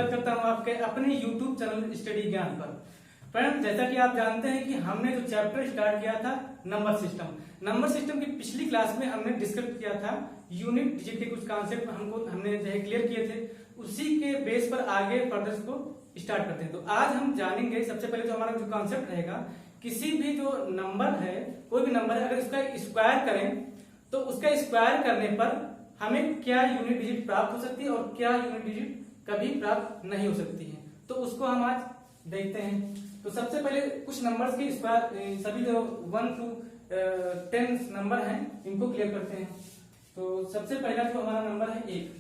स्वागत करता हूं आपके अपने YouTube चैनल स्टडी ज्ञान पर। फ्रेंड्स, जैसा कि आप जानते हैं कि हमने जो चैप्टर स्टार्ट किया था नंबर सिस्टम की पिछली क्लास में हमने डिस्कस किया था यूनिट डिजिट के कुछ कॉन्सेप्ट हमने जो है क्लियर किए थे। उसी के बेस पर आगे फर्दर को स्टार्ट करते हैं। तो आज हम जानेंगे, सबसे पहले जो हमारा जो कॉन्सेप्ट रहेगा, किसी भी जो नंबर है, कोई भी नंबर है, अगर इसका स्क्वायर करें तो उसका स्क्वायर करने पर हमें क्या यूनिट डिजिट प्राप्त हो सकती है और क्या यूनिट डिजिट कभी प्राप्त नहीं हो सकती है। तो उसको हम आज देखते हैं। तो सबसे पहले कुछ नंबर्स के स्क्वायर, सभी जो 1 to 10 नंबर हैं, इनको क्लियर करते हैं। तो सबसे पहला जो हमारा नंबर है एक।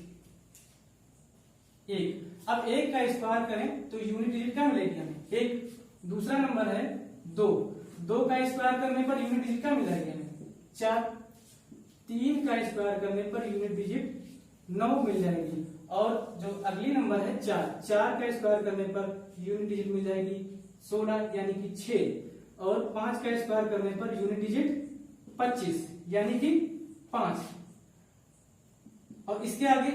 अब एक का स्क्वायर करें तो यूनिट डिजिट क्या मिलेगी हमें? एक। दूसरा नंबर है दो का स्क्वायर करने पर यूनिट डिजिट क्या मिल जाएगी हमें? 4। 3 का स्क्वायर करने पर यूनिट डिजिट 9 मिल जाएगी। और जो अगली नंबर है 4 का स्क्वायर करने पर यूनिट डिजिट मिल जाएगी 16 यानी कि 6। और 5 का स्क्वायर करने पर यूनिट डिजिट 25 यानी कि 5। और इसके आगे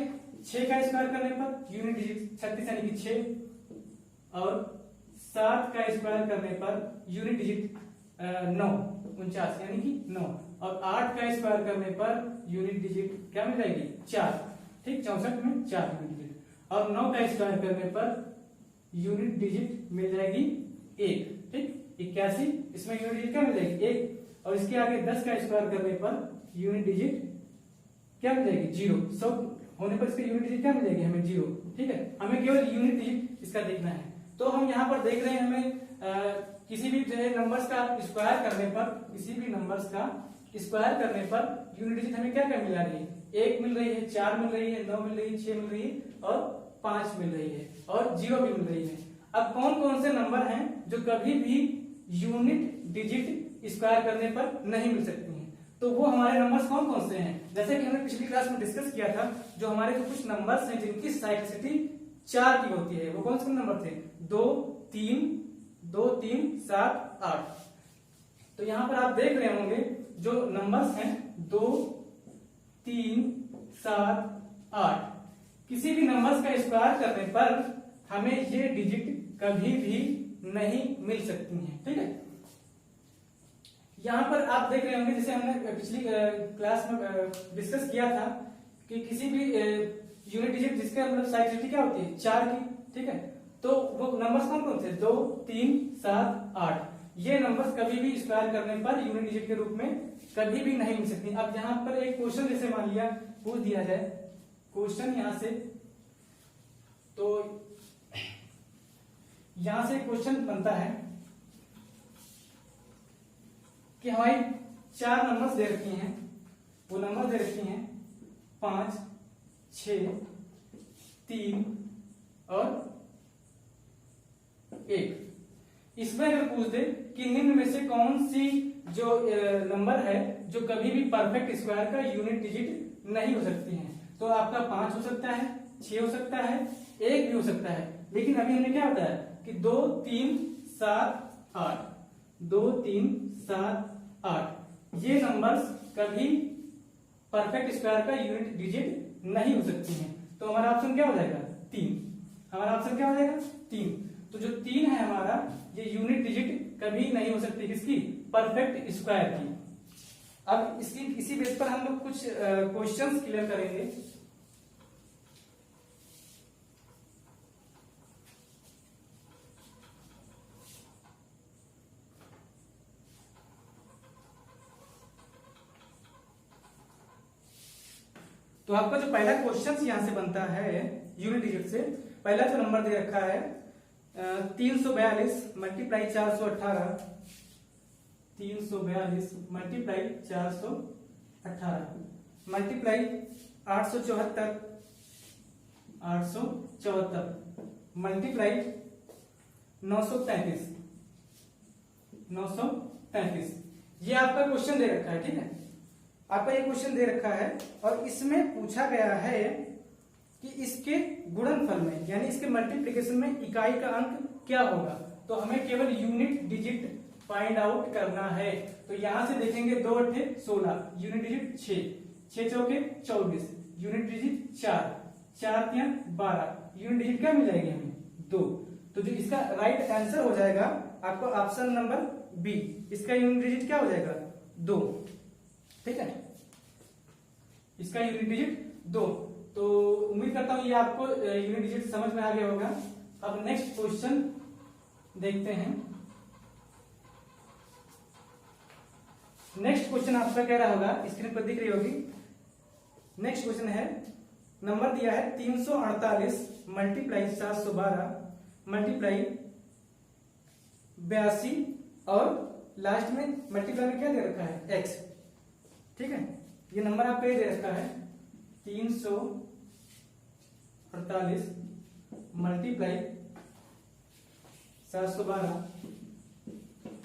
6 का स्क्वायर करने पर यूनिट डिजिट 36 यानी कि 6। और 7 का स्क्वायर करने पर यूनिट डिजिट 9 49 यानी कि 9। और 8 का स्क्वायर करने पर यूनिट डिजिट क्या मिल जाएगी? 4। ठीक, 64 में 4 यूनिट डिजिट। और 9 का स्क्वायर करने पर यूनिट डिजिट मिल जाएगी 1। ठीक, 81, इसमें यूनिट डिजिट क्या मिल जाएगी? 1। और इसके आगे 10 का स्क्वायर करने पर यूनिट डिजिट क्या मिल जाएगी? 0। 100 होने पर इसका यूनिट डिजिट क्या मिल जाएगी हमें? 0। ठीक है, हमें केवल यूनिट डिजिट इसका देखना है। तो हम यहाँ पर देख रहे हैं, हमें किसी भी जो है नंबर्स का स्क्वायर करने पर, किसी भी नंबर्स का स्क्वायर करने पर यूनिट डिजिट हमें क्या क्या मिल रही है? 1 मिल रही है, 4 मिल रही है, 9 मिल रही है, 6 मिल रही है और 5 मिल रही है और 0 भी मिल रही है। अब कौन कौन से नंबर हैं जो कभी भी यूनिट डिजिट स्क्वायर करने पर नहीं मिल सकती हैं? तो वो हमारे नंबर्स कौन कौन से हैं? जैसे कि हमने पिछली क्लास में डिस्कस किया था, जो हमारे जो कुछ नंबर्स हैं जिनकी साइक्लिसिटी 4 की होती है, वो कौन से नंबर थे? 2 3 7 8। तो यहां पर आप देख रहे होंगे जो नंबर्स हैं 2 3 7 8। किसी भी नंबर्स का स्क्वायर करने पर हमें ये डिजिट कभी भी नहीं मिल सकती हैं। ठीक है, यहां पर आप देख रहे होंगे, जैसे हमने पिछली क्लास में डिस्कस किया था कि किसी भी यूनिट डिजिट जिसका मतलब साइक्लिसिटी क्या होती है? 4 की। ठीक है, तो वो नंबर्स कौन कौन थे? 2 3 7 8। ये नंबर्स कभी भी स्क्वायर करने पर यूनिट डिजिट के रूप में कभी भी नहीं मिल सकती। अब यहां पर एक क्वेश्चन जैसे मान लिया पूछ दिया जाए, क्वेश्चन यहां से, तो यहां से क्वेश्चन बनता है कि हमारी 4 नंबर्स दे रखी हैं। वो नंबर दे रखी हैं 5 6 3 और 1। इसमें अगर पूछ दे कि निम्न में से कौन सी जो नंबर है जो कभी भी परफेक्ट स्क्वायर का यूनिट डिजिट नहीं हो सकती है, तो आपका 5 हो सकता है, 6 हो सकता है, 1 भी हो सकता है। लेकिन अभी हमने क्या बताया कि 2 3 7 8 2 3 7 8 ये नंबर्स कभी परफेक्ट स्क्वायर का यूनिट डिजिट नहीं हो सकती हैं। तो हमारा ऑप्शन क्या हो जाएगा? 3। हमारा ऑप्शन क्या हो जाएगा? 3। तो जो 3 है हमारा, ये यूनिट डिजिट कभी नहीं हो सकती किसकी? परफेक्ट स्क्वायर की। अब इसी बेस पर हम लोग कुछ क्वेश्चंस क्लियर करेंगे। तो आपका जो पहला क्वेश्चन यहां से बनता है यूनिट डिजिट से, पहला जो नंबर दे रखा है 342 मल्टीप्लाई 418, 342 मल्टीप्लाई 418 मल्टीप्लाई 874 मल्टीप्लाई 933। ये आपका क्वेश्चन दे रखा है। ठीक है, आपका ये क्वेश्चन दे रखा है और इसमें पूछा गया है कि इसके गुणनफल में, यानी इसके मल्टीप्लिकेशन में इकाई का अंक क्या होगा। तो हमें केवल यूनिट डिजिट फाइंड आउट करना है। तो यहां से देखेंगे 2 8 16, यूनिट डिजिट 6 6 चौके 24, यूनिट डिजिट 4 4 3 12 यूनिट डिजिट क्या मिल जाएगी हमें? 2। तो जो इसका राइट आंसर हो जाएगा आपको ऑप्शन नंबर बी, इसका यूनिट डिजिट क्या हो जाएगा? 2। ठीक है, इसका यूनिट डिजिट 2। तो उम्मीद करता हूं ये आपको यूनिट डिजिट समझ में आ गया होगा। अब नेक्स्ट क्वेश्चन देखते हैं। नेक्स्ट क्वेश्चन आपका कह रहा होगा, स्क्रीन पर दिख रही होगी। नेक्स्ट क्वेश्चन है, नंबर दिया है 348 मल्टीप्लाई 712 मल्टीप्लाई 82 और लास्ट में मल्टीप्लाई में क्या दे रखा है? x। ठीक है, ये नंबर आपको ये दे रखा है 348 मल्टीप्लाई 712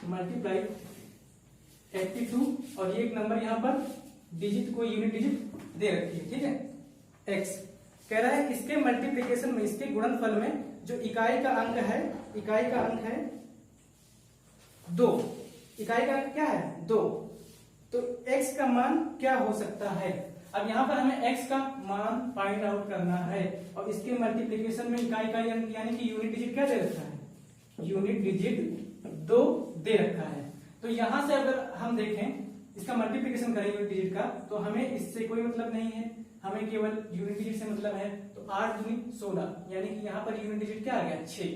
मल्टीप्लाई 82 और ये एक नंबर यहां पर डिजिट को यूनिट डिजिट दे रखी है। ठीक है, x कह रहा है इसके मल्टीप्लिकेशन में, इसके गुणनफल में जो इकाई का अंक है, इकाई का अंक है 2। इकाई का अंक क्या है? 2। तो x का मान क्या हो सकता है? अब यहां पर हमें x का मान फाइंड आउट करना है और इसके मल्टीप्लिकेशन में इकाई का यानी कि यूनिट डिजिट क्या दे रखा है? यूनिट डिजिट 2 दे रखा है। तो यहां से अगर हम देखें, इसका मल्टीप्लिकेशन करें यूनिट डिजिट का, तो हमें इससे कोई मतलब नहीं है, हमें केवल यूनिट डिजिट से मतलब है। तो 8 दूनी 16, यानी कि यहाँ पर यूनिट डिजिट क्या आ गया? 6।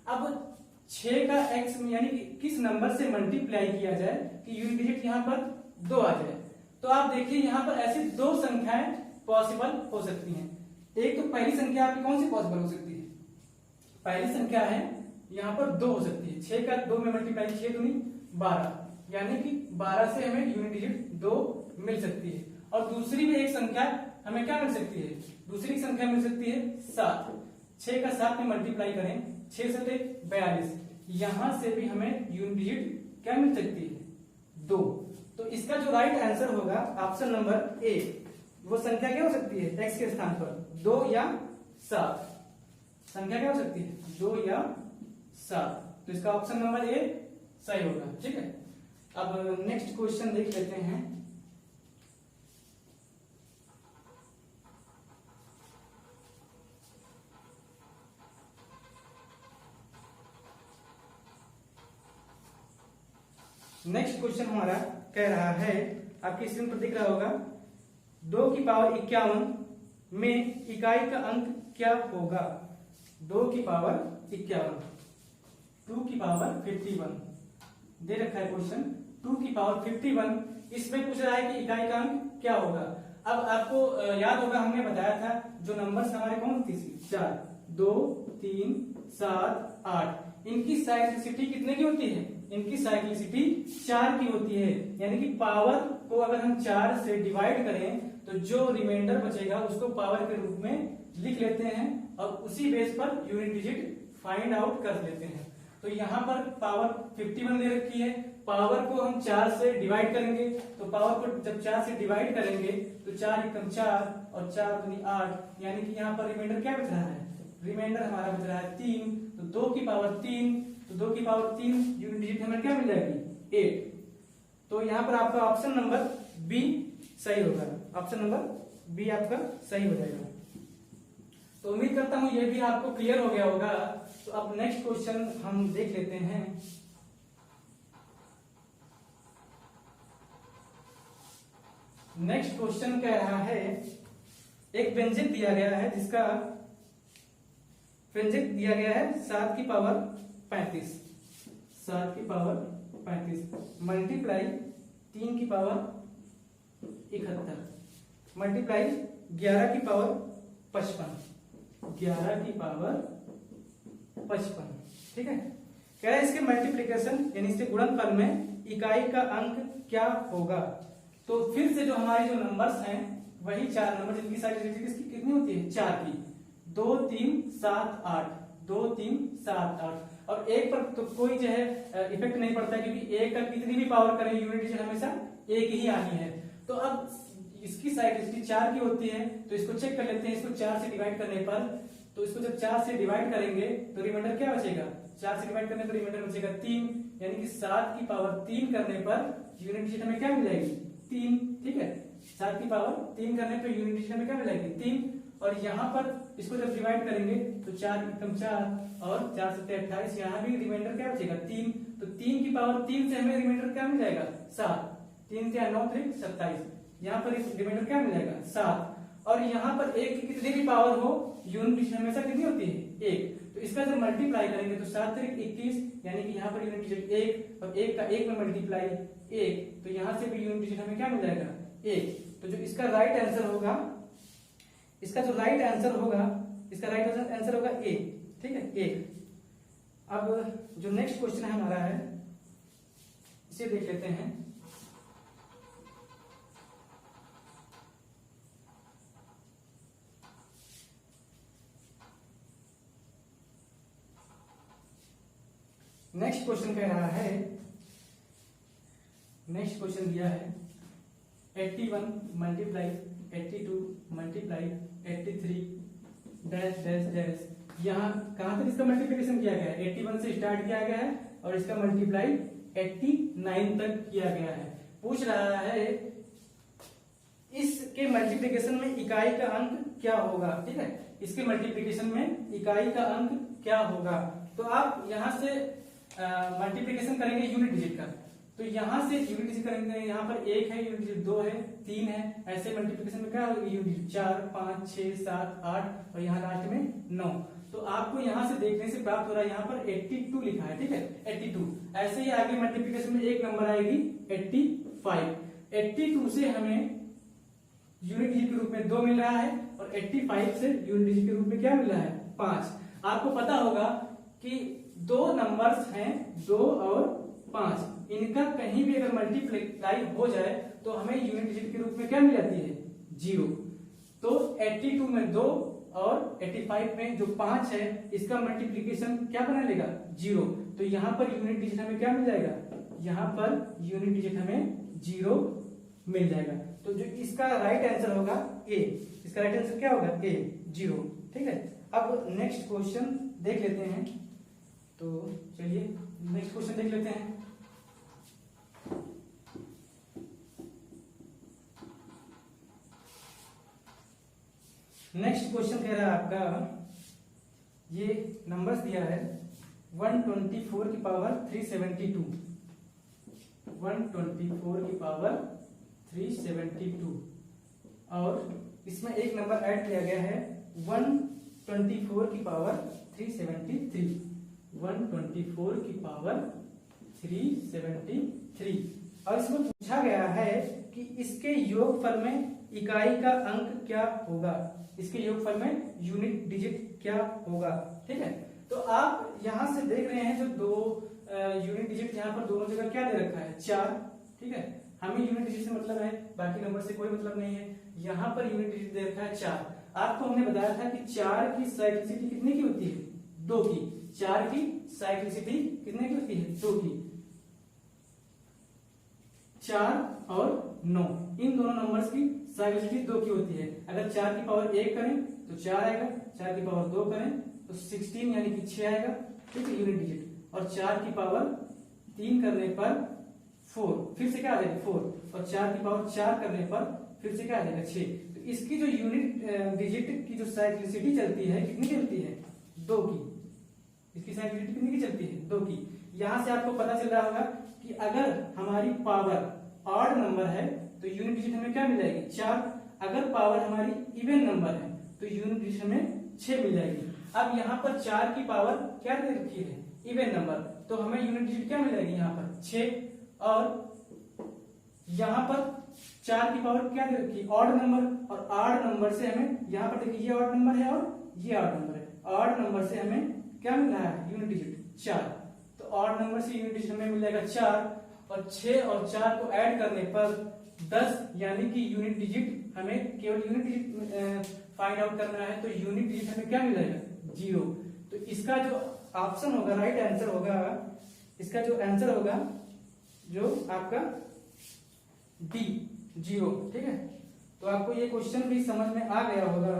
अब 6 का x यानी कि किस नंबर से मल्टीप्लाई किया जाए कि यूनिट डिजिट यहाँ पर 2 आ जाए? तो आप देखिए यहाँ पर ऐसी 2 संख्याएं पॉसिबल हो सकती हैं। एक तो पहली संख्या आपकी कौन सी पॉसिबल हो सकती है? पहली संख्या है यहाँ पर 2 हो सकती है। 6 का 2 में मल्टीप्लाई, 6 दूनी 12, यानी कि 12 से हमें यूनिट डिजिट 2 मिल सकती है। और दूसरी भी एक संख्या हमें क्या मिल सकती है? दूसरी संख्या मिल सकती है 7। 6 का 7 में मल्टीप्लाई करें, 6 से 42, यहां से भी हमें यूनिट डिजिट क्या मिल सकती है? 2। तो इसका जो राइट आंसर होगा ऑप्शन नंबर ए, वो संख्या क्या हो सकती है? x के स्थान पर 2 या 7। संख्या क्या हो सकती है? 2 या 7। तो इसका ऑप्शन नंबर ए सही होगा। ठीक है, अब नेक्स्ट क्वेश्चन देख लेते हैं। नेक्स्ट क्वेश्चन हमारा कह रहा है, आपकी स्क्रीन पर दिख रहा होगा, 2 की पावर 51 में इकाई का अंक क्या होगा? 2 की पावर 51, 2 की पावर 51 दे रखा है क्वेश्चन। 2 की पावर 51, इसमें पूछ रहा है कि इकाई का अंक क्या होगा। अब आपको याद होगा, हमने बताया था जो नंबर्स हमारे कौन थी? 4, 2, 3, 7, 8। इनकी साइक्लिसिटी कितने की होती है? इनकी साइक्लिसिटी 4 की होती है। यानी कि पावर को अगर हम 4 से डिवाइड करें तो जो रिमाइंडर बचेगा उसको पावर के रूप में लिख लेते हैं और उसी base per unit digit find out कर लेते हैं। तो यहाँ पर पावर 51 दे रखी है, पावर को हम 4 से डिवाइड करेंगे, तो पावर को जब 4 से डिवाइड करेंगे तो 4 एकम 4 और 4 दूनी 8, यानी कि यहाँ पर रिमाइंडर क्या बच रहा है? रिमाइंडर हमारा बच रहा है 3। तो 2 की पावर 3, तो 2 की पावर 3 यूनिट डिजिट हमें क्या मिल जाएगी? 8। तो यहाँ पर आपका ऑप्शन नंबर बी सही होगा। ऑप्शन नंबर बी आपका सही हो जाएगा। तो उम्मीद करता हूं ये भी आपको क्लियर हो गया होगा। तो अब नेक्स्ट क्वेश्चन हम देख लेते हैं। नेक्स्ट क्वेश्चन कह रहा है, एक व्यंजक दिया गया है जिसका व्यंजक दिया गया है 7 की पावर 35, 7 की पावर 35 मल्टीप्लाई 3 की पावर 71 मल्टीप्लाई 11 की पावर 55, 11 की पावर 55। ठीक है, कह रहा है इसके मल्टीप्लिकेशन यानी इसके गुणनफल में इकाई का अंक क्या होगा? तो फिर से जो हमारे जो नंबर्स हैं वही 4 नंबर जिनकी साइक्लिसिटी किसकी कितनी होती है? 4 की। 2, 3, 7, 8, 2, 3, 7, 8 और एक पर तो कोई जो है इफेक्ट नहीं पड़ता क्योंकि एक का कितनी भी पावर करें यूनिट डिजिट हमेशा एक ही आनी है। तो अब इसकी साइक्लिसिटी 4 की होती है, तो इसको चेक कर लेते हैं। इसको 4 से डिवाइड करने पर, तो इसको जब 4 से डिवाइड करेंगे तो रिमाइंडर क्या बचेगा? 4 से डिवाइड करने पर रिमाइंडर बचेगा 3, यानी कि 7 की पावर 3 करने पर यूनिट डिजिट हमें क्या मिल जाएगी? 3। ठीक है, 7 की पावर 3 करने पर यूनिट डिजिट हमें क्या मिल जाएगी? 3। और यहाँ पर इसको जब डिवाइड करेंगे तो 4 एकम 4 और 4 सत्ते 28, यहाँ भी रिमाइंडर क्या बचेगा 3, तो 3 की पावर 3 से हमें रिमाइंडर क्या मिल जाएगा 7, 3 से 9 3 27, यहाँ पर रिमाइंडर क्या मिल जाएगा 7। और यहाँ पर एक की कितनी भी पावर हो यूनिट डिजिट हमेशा कितनी होती है 1, तो इसका जब मल्टीप्लाई करेंगे तो 7 3 21, यानी कि यहाँ पर यूनिट डिजिट 1 और 1 का 1 में मल्टीप्लाई 1, तो यहाँ से भी यूनिट डिजिट हमें क्या मिल जाएगा 1। तो जो इसका राइट आंसर होगा, इसका जो राइट आंसर होगा, इसका राइट आंसर होगा ए, ठीक है 1। अब जो नेक्स्ट क्वेश्चन हमारा है इसे देख लेते हैं। नेक्स्ट क्वेश्चन कह रहा है, नेक्स्ट क्वेश्चन दिया है 81 multiply 82 multiply 83 dash dash dash. यहाँ कहां तक इसका मल्टीप्लिकेशन किया गया है 81 से स्टार्ट किया गया है और इसका मल्टीप्लाई 89 तक किया गया है। पूछ रहा है इसके मल्टीप्लिकेशन में इकाई का अंक क्या होगा, ठीक है, इसके मल्टीप्लिकेशन में इकाई का अंक क्या होगा। तो आप यहां से मल्टीप्लिकेशन करेंगे यूनिट डिजिट का, तो यहां से यूनिट डिजिट करेंगे, यहाँ पर 1 है, यूनिट डिजिट 2 है, 3 है, ऐसे मल्टीप्लिकेशन में क्या होगा यूनिट डिजिट 4 5 6 7 8 और यहाँ लास्ट में 9। तो आपको यहाँ से देखने से प्राप्त हो रहा है यहाँ पर 82 लिखा है, ठीक है 82। ऐसे ही आगे मल्टीप्लिकेशन में एक नंबर आएगी 85, 82 से हमें यूनिट डिजिट के रूप में 2 मिल रहा है और 85 से यूनिट डिजिट के रूप में क्या मिल रहा है 5। आपको पता होगा कि दो नंबर्स हैं 2 और 5, इनका कहीं भी अगर मल्टीप्लाई हो जाए तो हमें यूनिट डिजिट के रूप में क्या मिल जाती है 0। तो 82 में 2 और 85 में जो 5 है इसका मल्टीप्लिकेशन क्या बना लेगा 0, तो यहाँ पर यूनिट डिजिट हमें क्या मिल जाएगा, यहाँ पर यूनिट डिजिट हमें 0 मिल जाएगा। तो जो इसका राइट आंसर होगा ए, इसका राइट आंसर क्या होगा ए 0, ठीक है। अब नेक्स्ट क्वेश्चन देख लेते हैं, तो चलिए नेक्स्ट क्वेश्चन देख लेते हैं। नेक्स्ट क्वेश्चन कह रहा है आपका, ये नंबर्स दिया है 124 की पावर 372, 124 की पावर 372 और इसमें एक नंबर ऐड किया गया है 124 की पावर 373, 124 की पावर 373 और इसमें पूछा गया है कि इसके योगफल में इकाई का अंक क्या होगा, इसके योगफल में यूनिट डिजिट क्या होगा, ठीक है। तो आप यहां से देख रहे हैं जो दो यूनिट डिजिट यहाँ पर दोनों जगह क्या दे रखा है 4, ठीक है, हमें यूनिट डिजिट से मतलब है, बाकी नंबर से कोई मतलब नहीं है। यहाँ पर यूनिट डिजिट दे रखा है 4। आपको हमने बताया था कि 4 की साइक्लिसिटी कितने की होती है 2 की, 4 की साइक्लिसिटी कितने की होती है 2 की। 4 और 9 इन दोनों नंबर्स की साइक्लिसिटी 2 की होती है। अगर 4 की पावर 1 करें तो 4 आएगा, 4 की पावर 2 करें तो 16 यानी कि 6 आएगा, ठीक है यूनिट डिजिट। और 4 की पावर 3 करने पर 4, फिर से क्या आ जाएगा 4, और 4 की पावर 4 करने पर फिर से क्या आ जाएगा 6। तो इसकी जो यूनिट डिजिट की जो साइक्लिसिटी चलती है कितनी चलती है 2 की, इसकी साइक्लिसिटी कितनी की चलती है 2 की। यहां से आपको पता चल रहा होगा कि अगर हमारी पावर ऑड नंबर है तो यूनिट डिजिट हमें क्या मिल जाएगी 4, अगर पावर हमारी इवन नंबर है तो यूनिट डिजिट हमें 6 मिल जाएगी। अब यहाँ पर 4 की पावर क्या दे रखी है इवन नंबर, तो हमें यूनिट डिजिट क्या मिल जाएगी यहाँ पर 6, और यहाँ पर 4 की पावर क्या दे रखी है ऑड नंबर, और ऑड नंबर से हमें यहाँ पर देखिए ये ऑड नंबर है और ये ऑड नंबर है, ऑड नंबर से हमें क्या मिल रहा है यूनिट डिजिट 4। तो ऑड नंबर से यूनिट डिजिट हमें मिल जाएगा 4, और 6 और 4 को ऐड करने पर 10, यानी कि यूनिट डिजिट हमें केवल यूनिट डिजिट फाइंड आउट करना है, तो यूनिट डिजिट हमें क्या मिल जाएगा 0। तो इसका जो ऑप्शन होगा राइट आंसर होगा, इसका जो आंसर होगा जो आपका डी 0, ठीक है। तो आपको ये क्वेश्चन भी समझ में आ गया होगा।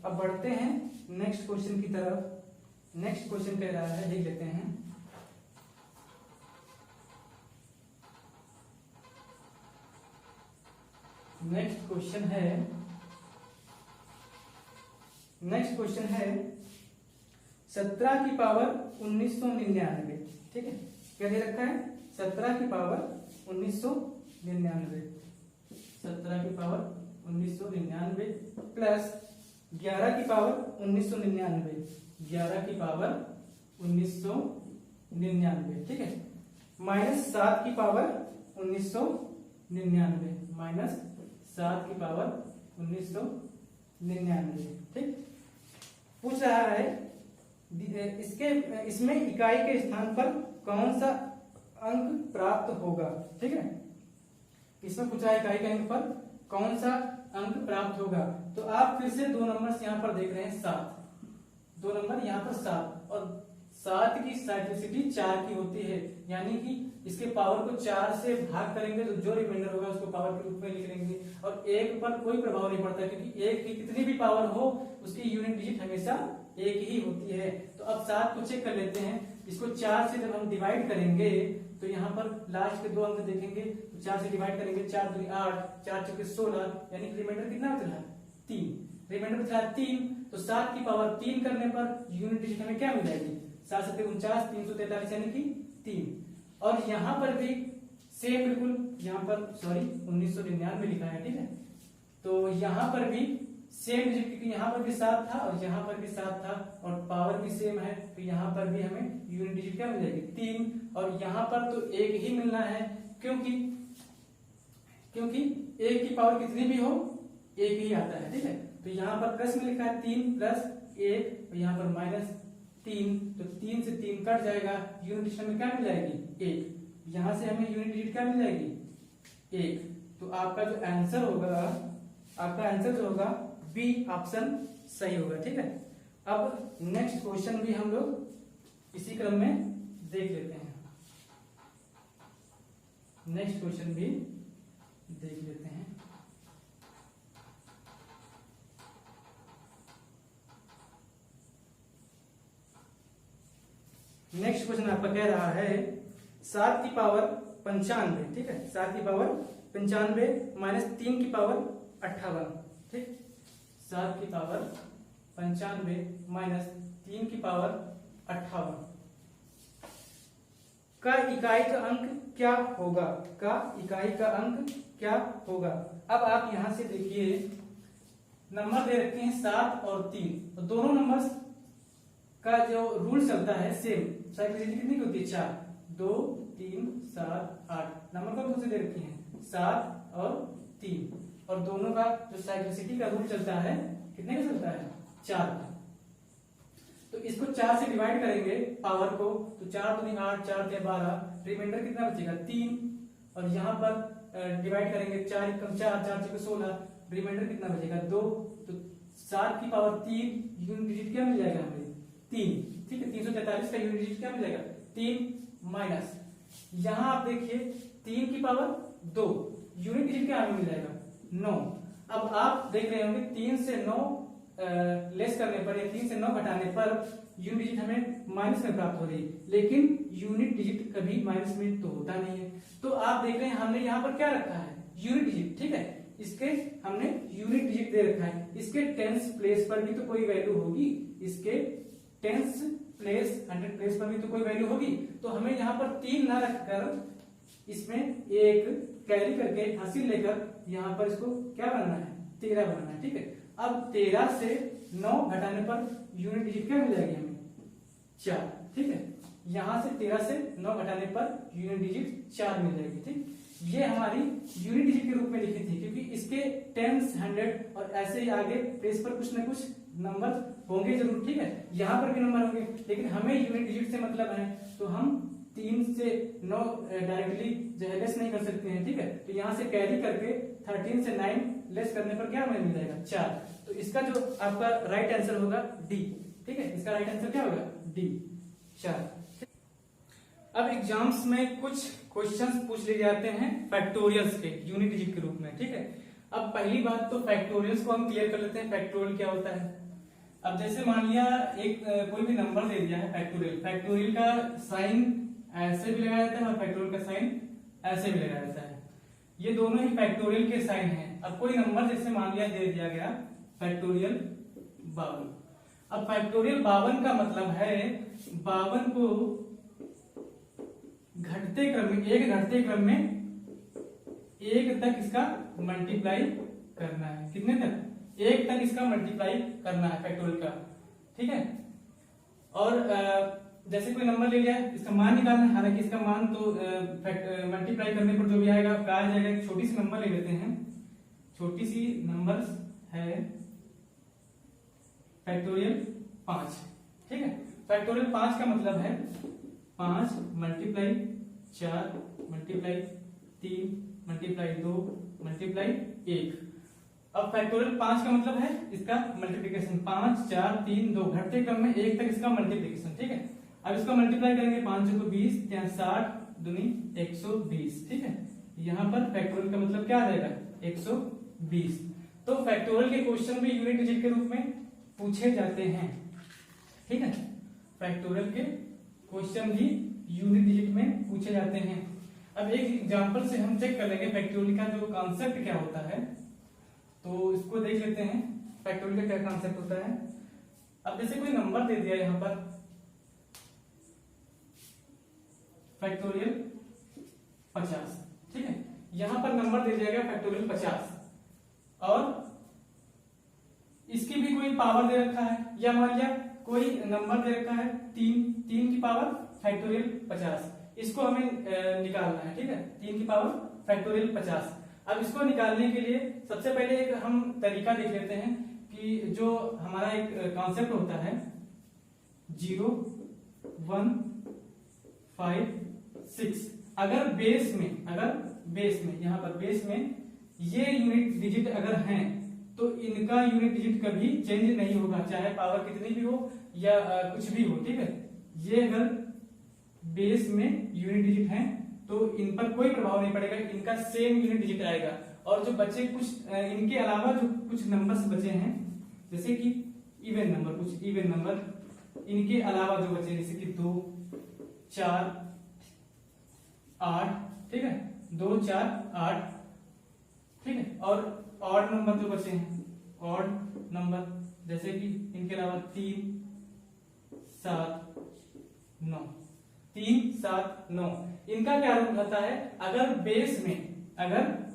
अब बढ़ते हैं नेक्स्ट क्वेश्चन की तरफ। नेक्स्ट क्वेश्चन कह रहा है, देख लेते हैं। नेक्स्ट क्वेश्चन है नेक्स्ट क्वेश्चन है 17 की पावर 1999। ठीक है, क्या दे रखा है? 17 की पावर 1999, 17 की पावर 1999 प्लस 11 की पावर 1999, 11 की पावर 1999। ठीक है, माइनस 7 की पावर 1999, माइनस 7 की पावर 1999। ठीक, पूछ रहा है इसमें इकाई के स्थान पर कौन सा अंक प्राप्त होगा। ठीक है, इसमें पूछा है इकाई के अंक पर कौन सा अंक प्राप्त होगा। तो आप फिर से दो नंबर यहाँ पर देख रहे हैं 7, दो नंबर यहाँ पर 7 और 7 की साइक्लिसिटी 4 की होती है, यानी कि इसके पावर को 4 से भाग करेंगे तो जो रिमाइंडर होगा उसको पावर के रूप में लिख लेंगे और एक पर कोई प्रभाव नहीं पड़ता, क्योंकि एक की कितनी भी पावर हो उसकी यूनिट डिजिट हमेशा एक ही होती है। तो अब 7 को चेक कर लेते हैं, इसको 4 से जब हम डिवाइड करेंगे तो यहाँ पर लास्ट के दो अंक देखेंगे, तो 4 से डिवाइड करेंगे, 4 दूनी 8, 4 चौके 16, यानी रिमाइंडर कितना बच रहा है? 3, रिमाइंडर बच रहा है 3। तो 7 की पावर 3 करने पर यूनिट डिजिट हमें क्या मिल जाएगी? 7 7 49, 343 यानी कि 3। और यहाँ पर भी सेम बिल्कुल, यहाँ पर सॉरी 1999 लिखा है। ठीक है, तो यहाँ पर भी सेम डिजिट, क्योंकि यहाँ पर भी 7 था और यहाँ पर भी 7 था और पावर भी सेम है, तो यहाँ पर भी हमें यूनिट डिजिट क्या मिल जाएगी? 3। और यहाँ पर तो एक ही मिलना है, क्योंकि एक की पावर कितनी भी हो एक ही आता है। ठीक है, तो यहाँ पर प्लस में लिखा है 3 प्लस 1 और यहाँ पर माइनस 3, तो 3 से 3 कट जाएगा, यूनिट डिजिट में क्या मिल जाएगी? 1। यहाँ से हमें यूनिट डिजिट क्या मिल जाएगी? 1। तो आपका जो आंसर होगा, आपका आंसर जो होगा बी ऑप्शन सही होगा। ठीक है, अब नेक्स्ट क्वेश्चन भी हम लोग इसी क्रम में देख लेते हैं, नेक्स्ट क्वेश्चन भी देख लेते हैं। नेक्स्ट क्वेश्चन आपका कह रहा है 7 की पावर 95। ठीक है, 7 की पावर 95 माइनस 3 की पावर 58। ठीक, 7 की पावर 95 माइनस 3 की पावर 58 का इकाई का अंक क्या होगा? का इकाई का अंक क्या होगा? अब आप यहां से देखिए, नंबर दे रखे हैं 7 और 3, तो दोनों नंबर्स का जो रूल चलता है सेम, साइक्लिसिटी कितनी की होती है? 4, 2 3 7 8। नंबर कौन से दे रखे हैं? 7 और 3, और दोनों का जो साइक्लिसिटी का रूल चलता है कितने का चलता है? 4 का। तो इसको 4 से डिवाइड करेंगे पावर को, तो 4 दूनी 8, 4 3 12, रिमाइंडर कितना बचेगा? 3। और यहाँ पर डिवाइड करेंगे 4 एकम 4, 4 चौके 16, रिमाइंडर कितना बचेगा? 2। तो 7 की पावर 3, यूनिट डिजिट क्या मिल जाएगा हमें? 3। ठीक है, 343 का यूनिट डिजिट क्या मिल जाएगा? 3 माइनस, यहाँ आप देखिए 3 की पावर 2, यूनिट डिजिट क्या हमें मिल जाएगा? 9। अब आप देख रहे होंगे 3 से 9 लेस करने पर या 3 से 9 घटाने पर यूनिट डिजिट हमें माइनस में प्राप्त हो रही है, लेकिन यूनिट डिजिट कभी माइनस में तो होता नहीं है। तो आप देख रहे हैं हमने यहाँ पर क्या रखा है? Unit digit. ठीक है, इसके हमने यूनिट डिजिट दे रखा है, इसके टेंस प्लेस पर भी तो कोई वैल्यू होगी, इसके टेंस प्लेस 100 प्लेस पर भी तो कोई वैल्यू होगी। तो हमें यहाँ पर 3 ना रखकर इसमें एक कैरी करके हासिल लेकर यहाँ पर इसको क्या बनाना है? 13 बनाना है। ठीक है, अब 13 से 9 घटाने पर यूनिट डिजिट क्या मिल जाएगी हमें? 4। ठीक है, यहां से 13 से 9 घटाने पर यूनिट डिजिट 4 मिल जाएगी। ठीक, ये हमारी यूनिट डिजिट के रूप में लिखी थी, क्योंकि इसके टेंस 100 और ऐसे ही आगे प्लेस पर कुछ ना कुछ नंबर होंगे जरूर। ठीक है, यहाँ पर भी नंबर होंगे, लेकिन हमें यूनिट डिजिट से मतलब है, तो हम 3 से 9 डायरेक्टली जो है लेस नहीं कर सकते हैं। ठीक है, तो यहाँ से कैरी करके 13 से 9 लेस करने पर क्या हमें मिल जाएगा? 4। तो इसका जो आपका राइट आंसर होगा डी। ठीक है, इसका राइट आंसर क्या होगा? डी, 4। अब एग्जाम्स में कुछ क्वेश्चंस पूछ लिए जाते हैं फैक्टोरियल्स के यूनिट डिजिट के रूप में। ठीक है, अब पहली बात तो फैक्टोरियल्स को हम क्लियर कर लेते हैं, फैक्टोरियल क्या होता है। अब जैसे मान लिया एक कोई भी नंबर दे दिया है फैक्टोरियल, फैक्टोरियल का साइन ऐसे भी लगाया जाता है और फैक्टोरियल का साइन ऐसे भी लगाया जाता है, ये दोनों ही फैक्टोरियल के साइन हैं। अब कोई नंबर जैसे मान लिया दे दिया गया फैक्टोरियल 52, अब फैक्टोरियल 52 का मतलब है 52 को घटते क्रम में, एक घटते क्रम में एक तक इसका मल्टीप्लाई करना है। कितने तक? एक तक इसका मल्टीप्लाई करना है फैक्टोरियल का, ठीक है। और जैसे कोई नंबर ले लिया, इसका मान निकालना है, हालांकि इसका मान तो मल्टीप्लाई करने पर जो भी आएगा क्या आ जाएगा। एक छोटी सी नंबर ले लेते हैं, छोटी सी नंबर है फैक्टोरियल 5, ठीक है। फैक्टोरियल 5 का मतलब है 5 मल्टीप्लाई 4 मल्टीप्लाई 3 मल्टीप्लाई 2 मल्टीप्लाई 1। अब फैक्टोरियल 5 का मतलब है इसका मल्टीप्लिकेशन, 5 4 3 2 घटते क्रम में एक तक इसका मल्टीप्लिकेशन, ठीक है। अब इसको मल्टीप्लाई करेंगे 5 को 20, 60 दूनी 120, ठीक है। यहाँ पर फैक्टोरियल का मतलब क्या आ जाएगा 120। तो फैक्टोरियल के क्वेश्चन भी यूनिट डिजिट के रूप में पूछे जाते हैं, ठीक है। फैक्टोरियल के क्वेश्चन भी यूनिट डिजिट में पूछे जाते हैं। अब एक एग्जांपल से हम चेक कर लेंगे फैक्टोरियल का जो कॉन्सेप्ट क्या होता है, तो इसको देख लेते हैं फैक्टोरियल का क्या कॉन्सेप्ट होता है। अब जैसे कोई नंबर दे दिया यहां पर फैक्टोरियल 50, ठीक है। यहां पर नंबर दे दिया गया फैक्टोरियल 50 और इसकी भी कोई पावर दे रखा है, या मान लिया कोई नंबर दे रखा है 3 की पावर फैक्टोरियल 50, इसको हमें निकालना है, ठीक है। 3 की पावर फैक्टोरियल 50। अब इसको निकालने के लिए सबसे पहले एक हम तरीका देख लेते हैं कि जो हमारा एक कॉन्सेप्ट होता है 0 1 5 6। अगर बेस में यहाँ पर बेस में ये यूनिट डिजिट अगर हैं तो इनका यूनिट डिजिट कभी चेंज नहीं होगा, चाहे पावर कितनी भी हो या कुछ भी हो, ठीक है। ये अगर बेस में यूनिट डिजिट हैं तो इन पर कोई प्रभाव नहीं पड़ेगा, इनका सेम यूनिट डिजिट आएगा। और जो बचे कुछ इनके अलावा जो कुछ नंबर्स बचे हैं, जैसे कि इवन नंबर, कुछ इवन नंबर इनके अलावा जो बचे, जैसे कि 2 4 8, ठीक है, 2 4 8, ठीक है। और ऑड नंबर जो बचे हैं, ऑड नंबर जैसे कि इनके अलावा 3 7 9, 3 7 9, इनका क्या रूल रहता है। अगर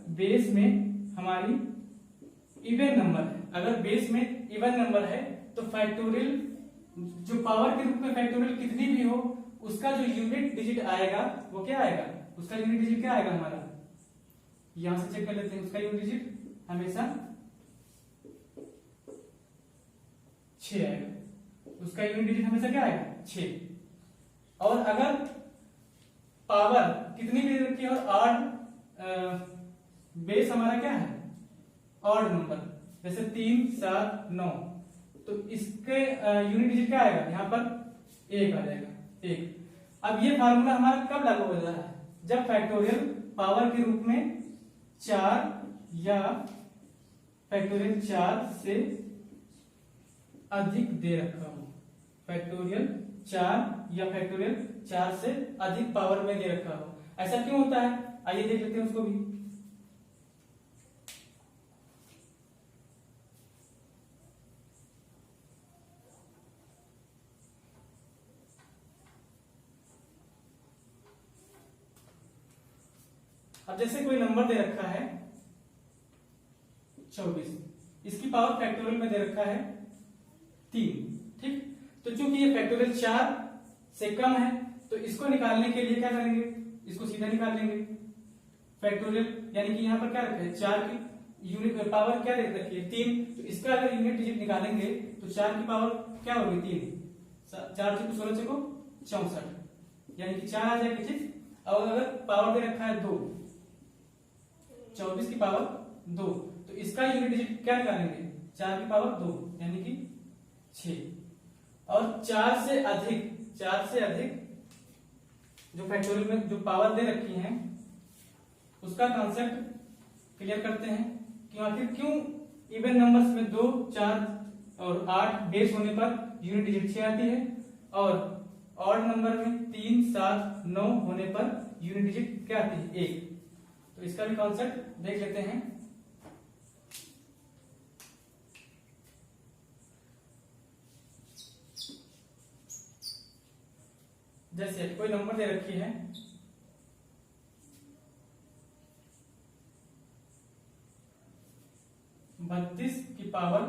बेस में हमारी इवन नंबर है, अगर बेस में इवन नंबर है तो फैक्टोरियल जो पावर के रूप में फैक्टोरियल कितनी भी हो उसका जो यूनिट डिजिट आएगा वो क्या आएगा, उसका यूनिट डिजिट क्या आएगा हमारा, यहां से चेक कर लेते हैं। उसका यूनिट डिजिट हमेशा 6 आएगा, उसका यूनिट डिजिट हमेशा क्या आएगा 6। और अगर पावर कितनी भी रखी है और ऑड बेस हमारा क्या है ऑड नंबर, जैसे 3 7 9, तो इसके यूनिट डिजिट क्या आएगा, यहां पर 1 आ जाएगा 1। अब ये फार्मूला हमारा कब लागू हो जा रहा है, जब फैक्टोरियल पावर के रूप में 4 या फैक्टोरियल 4 से अधिक दे रखा हो, फैक्टोरियल 4 या फैक्टोरियल 4 से अधिक पावर में दे रखा हो। ऐसा क्यों होता है, आइए देख लेते हैं उसको भी। अब जैसे कोई नंबर दे रखा है 24, इसकी पावर फैक्टोरियल में दे रखा है 3, ठीक। तो चूंकि ये फैक्टोरियल 4 से कम है तो इसको निकालने के लिए क्या करेंगे, इसको सीधा निकाल लेंगे फैक्टोरियल, यानी कि यहाँ पर क्या रखा है 4 की यूनिट पावर क्या दे रखी है 3, तो इसका अगर यूनिट डिजिट निकालेंगे तो 4 की पावर क्या होगी 3, 4 से 16 को 64, यानी कि 4 आ जाएगी, ठीक। और अगर पावर दे रखा है 2, 24 की पावर 2, तो इसका यूनिट डिजिट क्या निकालेंगे 4 की पावर 2 यानी कि 6। और 4 से अधिक जो फैक्टोरियल में जो पावर दे रखी है उसका कॉन्सेप्ट क्लियर करते हैं कि आखिर क्यों इवन नंबर्स में 2 4 और 8 बेस होने पर यूनिट डिजिट 6 आती है और ऑड नंबर में 3 7 9 होने पर यूनिट डिजिट क्या आती है 1। तो इसका भी कॉन्सेप्ट देख लेते हैं। जैसे कोई नंबर दे रखी है 32 की पावर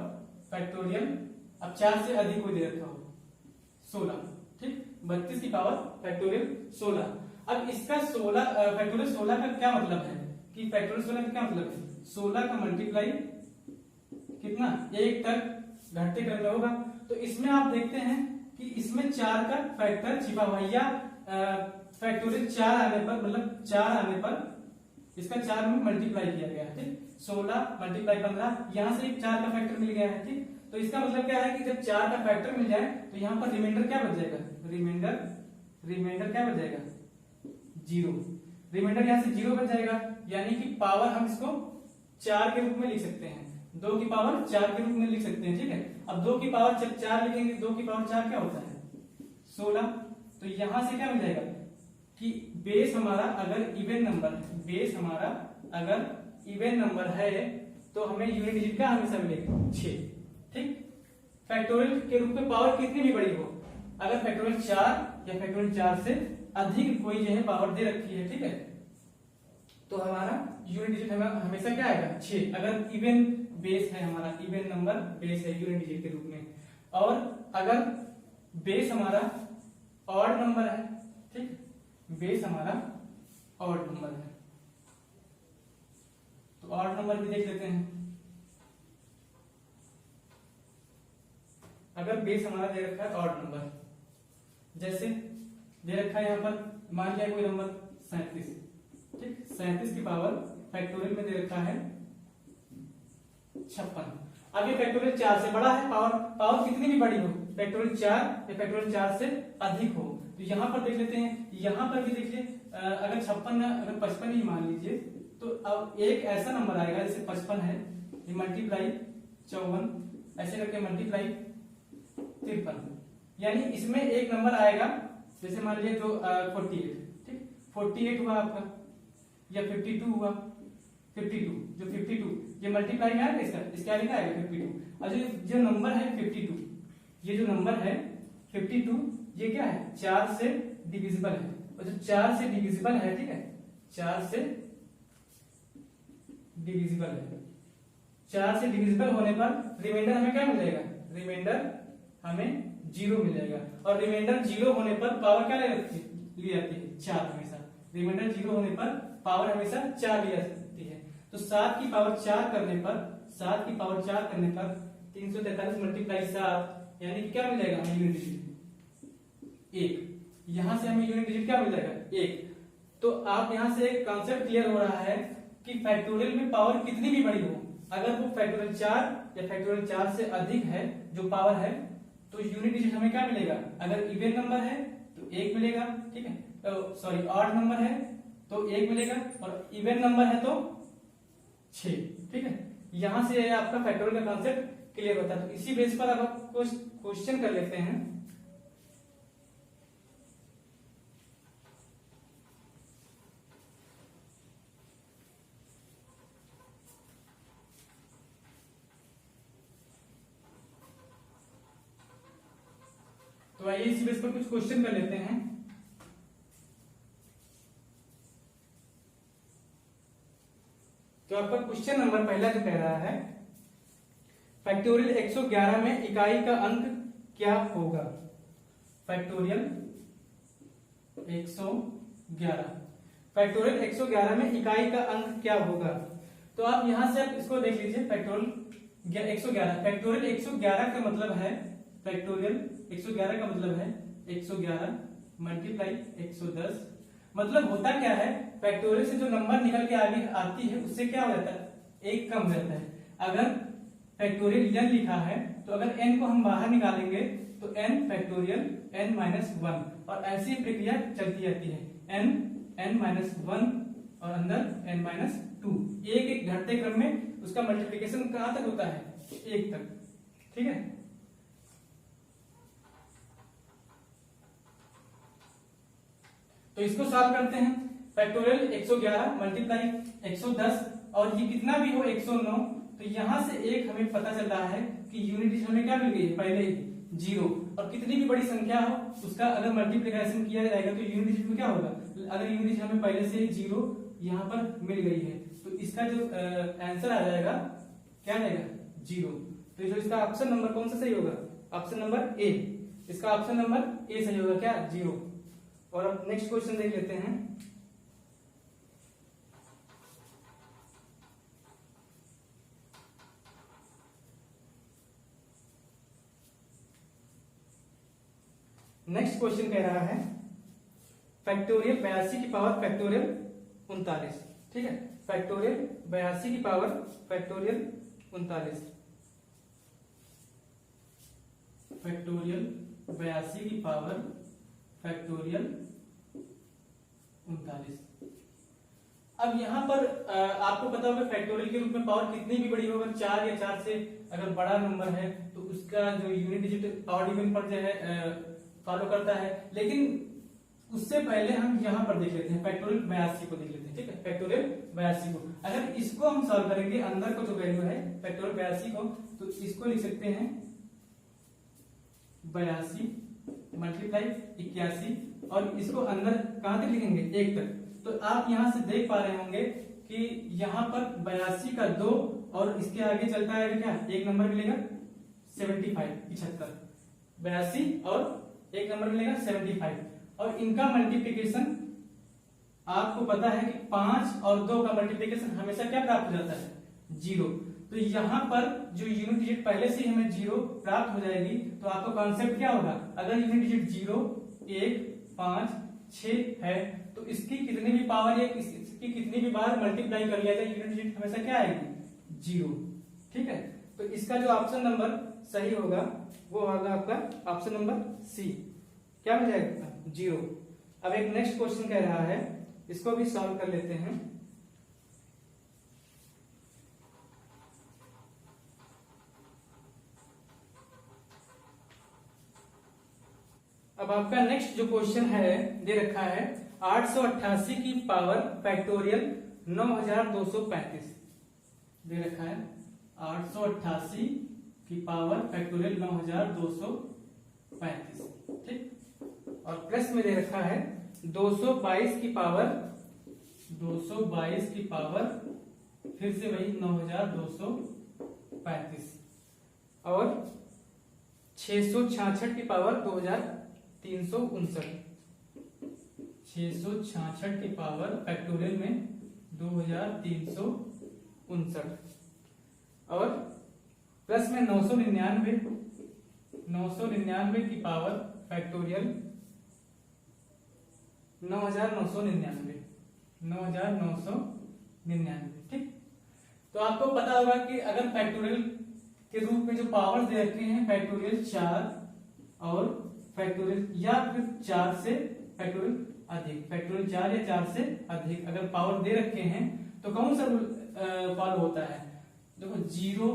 फैक्टोरियल, अब 4 से अधिक को दे रखा हो 16, ठीक, 32 की पावर फैक्टोरियल 16। अब इसका 16 फैक्टोरियल 16 का क्या मतलब है कि फैक्टोरियल 16 का क्या मतलब है, 16 का मल्टीप्लाई कितना 1 तक घटते क्रम में होगा। तो इसमें आप देखते हैं कि इसमें 4 का फैक्टर छिपा हुआ है, या फैक्टोरियल 4 आने पर, मतलब 4 आने पर इसका 4 में मल्टीप्लाई किया गया है, ठीक, 16 मल्टीप्लाई 15, यहां से 4 का फैक्टर मिल गया है, ठीक। तो इसका मतलब क्या है कि जब 4 का फैक्टर मिल जाए तो यहाँ पर रिमाइंडर क्या बच जाएगा, रिमाइंडर क्या बच जाएगा, 0, रिमाइंडर यहाँ से 0 बच जाएगा, यानी कि पावर हम इसको 4 के रूप में लिख सकते हैं, 2 की पावर 4 के रूप में लिख सकते हैं, ठीक है। अब 2 की पावर जब 4 लिखेंगे, 2 की पावर 4 क्या होता है 16, तो यहां से क्या मिल जाएगा कि बेस हमारा अगर इवन नंबर है, बेस हमारा अगर इवन नंबर है तो हमें यूनिट डिजिट का हमेशा मिलेगा 6, ठीक। फैक्टोरियल के रूप में पावर कितनी भी बड़ी हो, अगर फैक्टोरियल 4 या फैक्टोरियल 4 से अधिक कोई जो है पावर दे रखी है, ठीक है, तो हमारा यूनिट डिजिट हमेशा क्या आएगा 6, अगर इवन बेस है, हमारा इवन नंबर बेस है यूनिट डिजिट के रूप में। और अगर बेस हमारा ऑड नंबर है, ठीक, बेस हमारा ऑड नंबर है, तो ऑड नंबर भी देख लेते हैं। अगर बेस हमारा दे रखा है ऑड नंबर, जैसे दे रखा है यहाँ पर मान लिया कोई नंबर 37, ठीक, 37 की पावर फैक्टोरियल में दे रखा है 56। अब ये फैक्टोरियल 4 से बड़ा है, पावर कितनी भी बड़ी हो, फैक्टोरियल 4 या फैक्टोरियल 4 से अधिक हो, तो यहाँ पर देख लेते हैं, यहाँ पर भी देखिए अगर 56 अगर 55 ही मान लीजिए, तो अब एक ऐसा नंबर आएगा जैसे 55 है, ये मल्टीप्लाई 54 ऐसे करके मल्टीप्लाई 53, यानी इसमें एक नंबर आएगा जैसे मान लीजिए जो 48, ठीक, 48 हुआ आपका, या 52 हुआ, 52 जो 52 ये मल्टीप्लाई में आएगा इसका लिखा आएगा 52। और जो नंबर है 52, ये जो नंबर है 52 ये क्या है 4 से डिविजिबल है, और जो 4 से डिविजिबल है, ठीक है, 4 से डिविजिबल है, 4 से डिविजिबल होने पर रिमाइंडर हमें क्या मिल जाएगा, रिमाइंडर हमें 0 मिल जाएगा। और रिमाइंडर 0 होने पर पावर क्या ली जाती है 4, हमेशा रिमाइंडर 0 होने पर पावर हमेशा 4 ली जाती है। तो 7 की पावर 4 करने पर 7 की पावर 4 करने पर 343 मल्टीप्लाई 7, यानी कि क्या मिल जाएगा हमें यूनिट डिजिट 1, यहां से हमें यूनिट डिजिट क्या मिल जाएगा 1। तो आप यहां से एक कॉन्सेप्ट क्लियर हो रहा है कि फैक्टोरियल में पावर कितनी भी बड़ी हो, अगर वो फैक्टोरियल 4 या फैक्टोरियल 4 से अधिक है जो पावर है, तो यूनिट डिजिट हमें क्या मिलेगा, अगर इवन नंबर है तो 1 मिलेगा, ठीक है, सॉरी ऑड नंबर है तो 1 मिलेगा, और इवन नंबर है तो 6, ठीक है। यहां से आपका फैक्टोरियल का कॉन्सेप्ट क्लियर होता है। तो इसी बेस पर अब आप क्वेश्चन कर लेते हैं। तो आइए इसी बेस पर कुछ क्वेश्चन कर लेते हैं। तो आपका क्वेश्चन नंबर पहला जो कह रहा है, फैक्टोरियल 111 में इकाई का अंक क्या होगा, फैक्टोरियल 111, फैक्टोरियल 111 में इकाई का अंक क्या होगा। तो आप यहां से आप इसको देख लीजिए, फैक्टोरियल 111, फैक्टोरियल 111 का मतलब है, फैक्टोरियल 111 का मतलब है 111 मल्टीप्लाई 110, मतलब होता क्या है, फैक्टोरियल से जो नंबर निकल के आगे आती है उससे क्या हो जाता है 1 कम रहता है। अगर फैक्टोरियल n लिखा है तो अगर n को हम बाहर निकालेंगे तो n फैक्टोरियल n माइनस 1, और ऐसी प्रक्रिया चलती रहती है, n माइनस 1 और अंदर n माइनस 2, एक एक घटते क्रम में उसका मल्टीप्लिकेशन कहां तक होता है 1 तक, ठीक है। तो इसको सॉल्व करते हैं, फैक्टोरियल 111 मल्टीप्लाई 110, और ये कितना भी हो 109, तो यहां से एक हमें पता चल रहा है कि यूनिट डिजिट हमें क्या मिल गई है पहले 0, और कितनी भी बड़ी संख्या हो उसका अगर मल्टीप्लिकेशन किया जाएगा तो यूनिट डिजिट में क्या होगा, अगर यूनिट डिजिट हमें पहले से 0 यहाँ पर मिल गई है तो इसका जो आंसर आ जाएगा क्या आ जाएगा 0। तो जो इसका ऑप्शन नंबर कौन सा सही होगा, ऑप्शन नंबर ए, इसका ऑप्शन नंबर ए सही होगा क्या 0। और अब नेक्स्ट क्वेश्चन देख लेते हैं। नेक्स्ट क्वेश्चन कह रहा है फैक्टोरियल 82 की पावर फैक्टोरियल 39, ठीक है, फैक्टोरियल 82 की पावर फैक्टोरियल 39, फैक्टोरियल 82 की पावर फैक्टोरियल 39। अब यहाँ पर आपको पता होगा फैक्टोरियल के रूप में पावर कितनी भी बड़ी हो, अगर 4 या 4 से अगर बड़ा नंबर है तो उसका जो यूनिट डिजिट ऑड इवन पर जो है फॉलो करता है। लेकिन उससे पहले हम यहाँ पर देख लेते हैं फैक्टोरियल 82 को देख लेते हैं, ठीक है, फैक्टोरियल 82 को अगर इसको हम सॉल्व करेंगे अंदर को जो वैल्यू है फैक्टोरियल 82 को, तो इसको लिख सकते हैं 82 मल्टीप्लाई 81 और इसको अंदर कहां तक लिखेंगे 1 तक। तो आप यहां से देख पा रहे होंगे कि यहाँ पर 82 का 2 और इसके आगे चलता है क्या, एक नंबर मिलेगा 75 82 और एक नंबर मिलेगा 75 और इनका मल्टीप्लिकेशन आपको पता है कि 5 और 2 का मल्टीप्लिकेशन हमेशा क्या प्राप्त हो जाता है 0। तो यहाँ पर जो यूनिट डिजिट पहले से हमें 0 प्राप्त हो जाएगी तो आपको कॉन्सेप्ट क्या होगा, अगर यूनिट डिजिट 0 1 5 6 है तो इसकी कितनी भी पावर या इसकी कितनी भी बार मल्टीप्लाई कर लिया जाए यूनिट डिजिट हमेशा क्या आएगी 0, ठीक है। तो इसका जो ऑप्शन नंबर सही होगा वो होगा आपका ऑप्शन नंबर सी, क्या मिल जाएगा 0। अब एक नेक्स्ट क्वेश्चन कह रहा है, इसको भी सॉल्व कर लेते हैं। अब आपका नेक्स्ट जो क्वेश्चन है दे रखा है 888 की पावर फैक्टोरियल 9235 दे रखा है 888 की पावर फैक्टोरियल 9235, ठीक। और प्लस में दे रखा है 222 की पावर फिर से वही 9235 और 666 की पावर 2359, 666 की पावर फैक्टोरियल में 2359 और प्लस में 999 की पावर फैक्टोरियल 9999, ठीक। तो आपको पता होगा कि अगर फैक्टोरियल के रूप में जो पावर दे रखे हैं फैक्टोरियल 4 और फैक्टोरियल या फिर 4 से फैक्टोरियल अधिक, फैक्टोरियल 4 या 4 से अधिक अगर पावर दे रखे हैं तो कौन सा रूल फॉलो होता है, देखो 0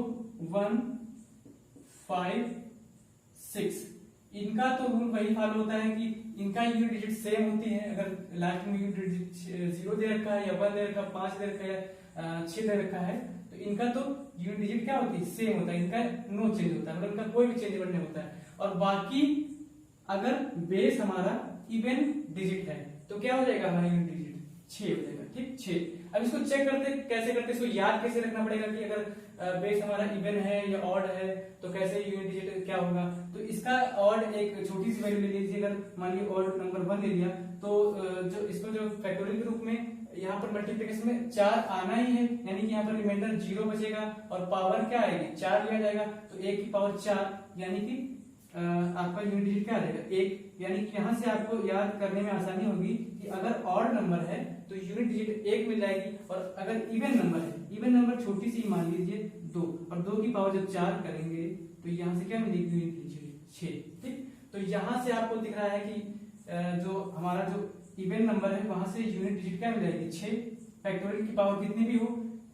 1 5 6 इनका तो रूल वही फॉलो होता है कि इनका यूनिट डिजिट सेम होती है। अगर लास्ट में यूनिट डिजिट 0 दे रखा है या 1 दे रखा है 5 दे रखा है 6 दे रखा है तो इनका तो यूनिट डिजिट क्या होती है सेम होता है, इनका नो चेंज होता है, मतलब इनका कोई भी चेंज नहीं होता है। और बाकी अगर बेस हमारा इवन डिजिट है तो क्या हो जाएगा हमारा यूनिट डिजिट 6 हो जाएगा, ठीक 6। अब इसको चेक करते कैसे करते, इसको याद कैसे रखना पड़ेगा कि अगर बेस हमारा इवन है या ऑड है तो कैसे यूनिट डिजिट क्या होगा। तो इसका ऑड एक छोटी सी वैल्यू ले लीजिए, अगर मान लीजिए ऑड नंबर 1 ले लिया तो जो इसको जो फैक्टोरियल के रूप में यहाँ पर मल्टीप्लिकेशन में 4 आना ही है, यानी कि यहाँ पर रिमाइंडर 0 बचेगा और पावर क्या आएगी 4 लिया जाएगा तो 1 की पावर 4 यानी कि आपका यूनिट डिजिट क्या आ जाएगा 1। यानी कि यहाँ से आपको याद करने में आसानी होगी कि अगर ऑड नंबर है तो यूनिट डिजिट 1 मिल जाएगी और अगर इवन नंबर है, इवन नंबर छोटी सी मान लीजिए 2 और 2 की पावर जब 4 करेंगे तो यहाँ से क्या मिलेगी यूनिट डिजिट 6, ठीक। तो यहाँ से आपको दिख रहा है कि जो हमारा जो इवन नंबर है वहां से यूनिट डिजिट क्या मिल जाएगी 6, फैक्टोरियल की पावर कितनी भी हो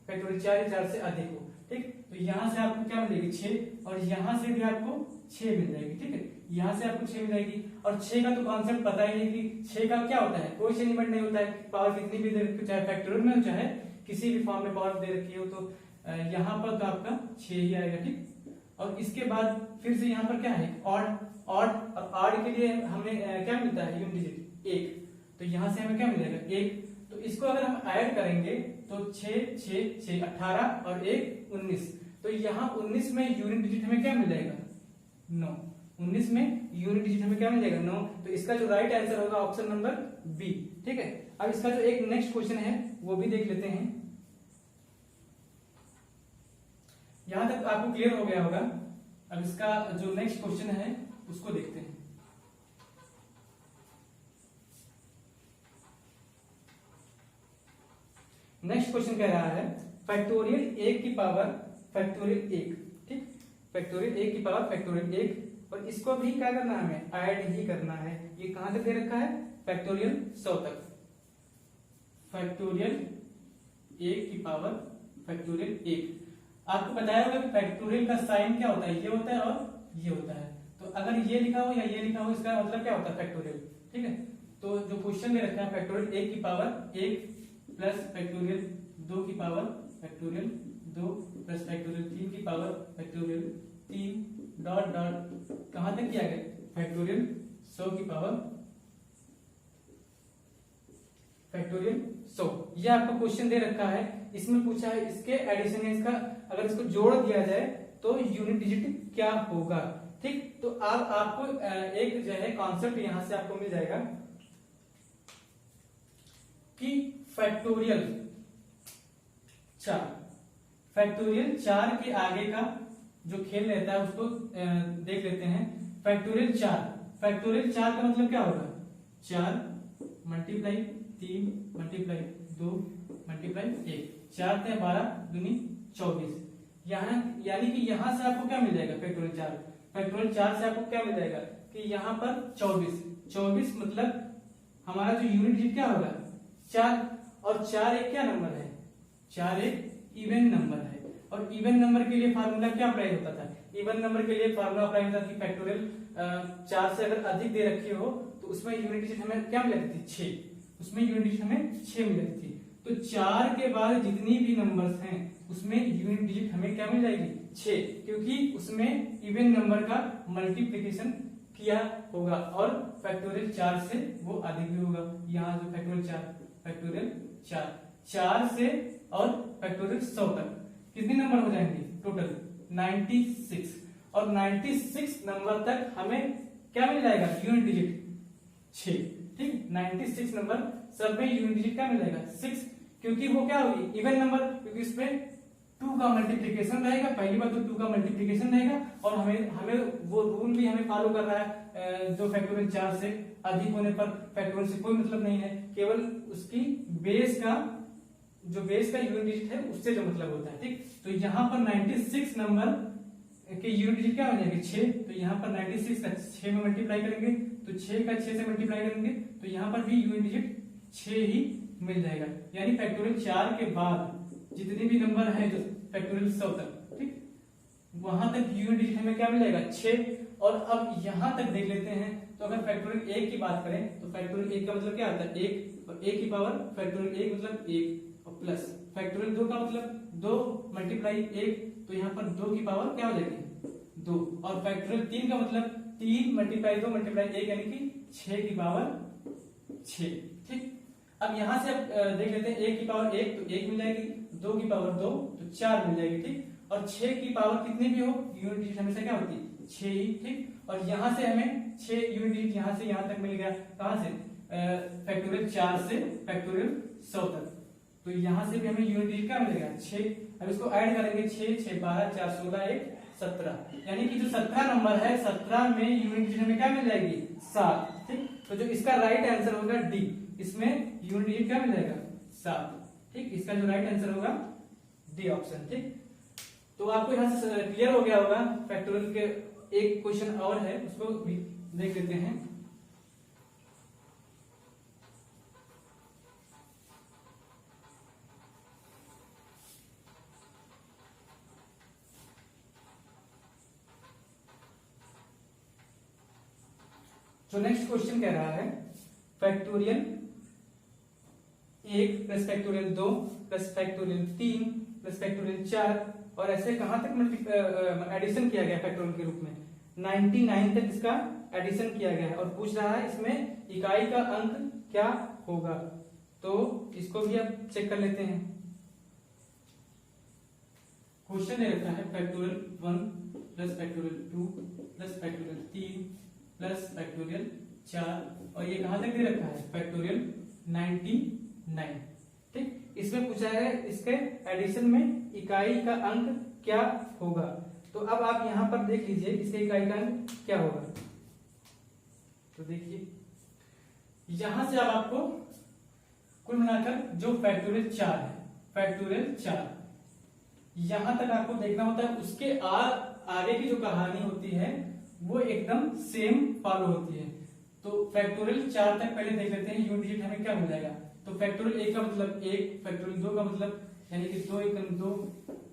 फैक्टोरियल 4 या 4 से अधिक हो, ठीक। तो यहाँ से आपको क्या मिलेगी 6 और यहाँ से भी आपको 6 मिल जाएगी, ठीक है, यहाँ से आपको 6 मिल जाएगी। और 6 का तो कॉन्सेप्ट पता ही है कि 6 का क्या होता है, कोई चेंजमेंट नहीं होता है, पावर कितनी भी दे रखी हो चाहे फैक्टोरियल में हो चाहे किसी भी फॉर्म में पावर दे रखी हो तो यहाँ पर तो आपका 6 ही आएगा, ठीक। और इसके बाद फिर से यहाँ पर क्या है ऑड, और ऑड के लिए हमें क्या मिलता है यूनिट डिजिट 1, तो यहां से हमें क्या मिलेगा 1। तो इसको अगर हम ऐड करेंगे तो 6 6 6 18 और 1 19, तो यहाँ 19 में यूनिट डिजिट हमें क्या मिल जाएगा 9, 19 में यूनिट डिजिट हमें क्या मिल जाएगा 9। तो इसका जो राइट आंसर होगा ऑप्शन नंबर बी। ठीक है, अब इसका जो एक नेक्स्ट क्वेश्चन है वो भी देख लेते हैं। यहां तक आपको क्लियर हो गया होगा। अब इसका जो नेक्स्ट क्वेश्चन है उसको देखते हैं। नेक्स्ट क्वेश्चन कह रहा है फैक्टोरियल 1 की पावर फैक्टोरियल 1, ठीक, फैक्टोरियल 1 की पावर फैक्टोरियल 1, और इसको भी क्या करना है हमें ऐड ही करना है। ये कहां तक दे रखा है फैक्टोरियल 100 तक, फैक्टोरियल 1 की पावर फैक्टोरियल 1। आपको बताया होगा कि फैक्टोरियल का साइन क्या होता है, ये होता है और ये होता है। तो अगर ये लिखा हो या ये लिखा हो इसका मतलब क्या होता है फैक्टोरियल। ठीक है, तो जो क्वेश्चन में रखा है फैक्टोरियल 1 की पावर 1 प्लस फैक्टोरियल 2 की पावर फैक्टोरियल 2 प्लस फैक्टोरियल 3 की पावर फैक्टोरियल 3 डॉट डॉट कहां तक किया गया फैक्टोरियल 100 की पावर फैक्टोरियल 100। ये आपको क्वेश्चन दे रखा है, इसमें पूछा है इसके एडिशन है, इसका अगर इसको जोड़ दिया जाए तो यूनिट डिजिट क्या होगा। ठीक, तो अब आपको एक जो है कॉन्सेप्ट यहां से आपको मिल जाएगा कि फैक्टोरियल 4, फैक्टोरियल 4 के आगे का जो खेल रहता है उसको देख लेते हैं। फैक्टोरियल 4, फैक्टोरियल 4 का मतलब क्या होगा 4 मल्टीप्लाई 3 मल्टीप्लाई 2 मल्टीप्लाई 1, 4 से 12 दूनी 24। यहाँ यानी कि यहां से आपको क्या मिल जाएगा फैक्टोरियल 4, फैक्टोरियल 4 से आपको क्या मिल जाएगा कि यहाँ पर 24 मतलब हमारा जो यूनिट डिजिट क्या होगा 4, और 4 एक क्या नंबर है 4 एक इवन नंबर है, और इवन नंबर के लिए फार्मूला क्या अप्लाई होता था, इवन नंबर के लिए फार्मूला अप्लाई होता था कि फैक्टोरियल 4 से अगर अधिक दे रखी हो तो उसमें यूनिट डिजिट हमें क्या मिल जाती थी 6, उसमें यूनिट डिजिट हमें 6 मिल जाती थी। तो 4 के बाद जितनी भी नंबर्स हैं उसमें यूनिट डिजिट हमें क्या मिल जाएगी 6, क्योंकि उसमें इवन नंबर का मल्टीप्लिकेशन किया होगा और फैक्टोरियल 4 से वो अधिक भी होगा। यहाँ जो फैक्टोरियल 4 से और फैक्टोरियल 100 तक कितने नंबर हो जाएंगे टोटल 96, और 96 नंबर तक हमें क्या मिल जाएगा यूनिट डिजिट 6। ठीक, 96 नंबर सब में यूनिट डिजिट क्या मिल जाएगा 6, क्योंकि वो क्या होगी इवन नंबर, क्योंकि इसमें 2 का मल्टीप्लिकेशन रहेगा, पहली बात तो 2 का मल्टीप्लिकेशन रहेगा, और हमें वो रूल भी हमें फॉलो कर रहा है जो फैक्टोरियल 4 से अधिक होने पर फैक्टोरियल से कोई मतलब नहीं है, केवल उसकी बेस का यूनिट डिजिट है उससे जो मतलब होता है। ठीक, तो यहाँ पर 96 नंबर के यूनिट डिजिट क्या हो जाएंगे 6, तो यहाँ पर 96 का 6 में मल्टीप्लाई करेंगे तो 6 का 6 से मल्टीप्लाई करेंगे तो यहाँ पर भी यूनिट डिजिट 6 ही मिल जाएगा। यानी फैक्टोरियल 4 के बाद जितने भी नंबर है जो फैक्टोरियल 100 तक, ठीक, वहां तक यूनिट डिजिट हमें क्या मिल जाएगा 6। और अब यहां तक देख लेते हैं, तो अगर फैक्टोरियल 1 की बात करें तो फैक्टोरियल 1 का मतलब क्या होता है 1, और 1 की पावर फैक्टोरियल 1 मतलब 1, और प्लस फैक्टोरियल 2 का मतलब 2 मल्टीप्लाई 1, तो यहाँ पर 2 की पावर क्या हो जाएगी 2, और फैक्टोरियल 3 का मतलब 3 मल्टीप्लाई 2 मल्टीप्लाई 1 यानी कि 6 की पावर 6। ठीक, अब यहां से अब देख लेते हैं 1 की पावर 1 तो 1 मिल जाएगी, 2 की पावर 2 तो 4 मिल जाएगी। ठीक, और 6 की पावर कितनी भी हो यूनिट डिजिट हमेशा क्या होती है 6 ही। ठीक, और यहां से हमें 6 यूनिट डिजिट यहां से यहां तक मिल गया, कहां से फैक्टोरियल 4 से फैक्टोरियल 100 तक, तो यहां से भी हमें यूनिट डिजिट क्या मिलेगा 6। अब इसको ऐड करेंगे 6 6 12 4 16 1 17, यानी कि जो 17 नंबर है 17 में यूनिट डिजिट हमें क्या मिल जाएगी 7। ठीक, तो जो इसका राइट आंसर होगा डी, इसमें यूनिट डिजिट क्या मिल जाएगा 7। ठीक, इसका जो राइट आंसर होगा डी ऑप्शन। ठीक, तो आपको यहां से क्लियर हो गया होगा। फैक्टोरियल के एक क्वेश्चन और है उसको भी देख लेते हैं। जो नेक्स्ट क्वेश्चन कह रहा है factorial 1 plus factorial 2 plus factorial 3 plus factorial 4, और ऐसे कहां तक एडिशन किया गया फैक्टोरियल के रूप में 99 तक इसका एडिशन किया गया है और पूछ रहा है इसमें इकाई का अंक क्या होगा। तो इसको भी अब चेक कर लेते हैं। क्वेश्चन दे रखा है factorial 1 plus factorial 2 plus factorial 3 plus factorial 4 और ये कहां तक दे रखा है फैक्टोरियल 99। ठीक, इसमें पूछा है इसके एडिशन में इकाई का अंक क्या होगा। तो अब आप यहां पर देख लीजिए इसके इकाई का अंक क्या होगा। तो देखिए यहां से अब आपको कुल मिलाकर जो फैक्टोरियल 4 है, फैक्टोरियल 4 यहां तक आपको देखना होता है। उसके आगे की जो कहानी होती है वो एकदम सेम फॉलो होती है। तो फैक्टोरियल 4 तक पहले देख लेते हैं यूनिट डिजिट हमें क्या मिल जाएगा। तो फैक्टोरियल 1 का मतलब 1, फैक्टोरियल 2 का मतलब यानी कि 2 1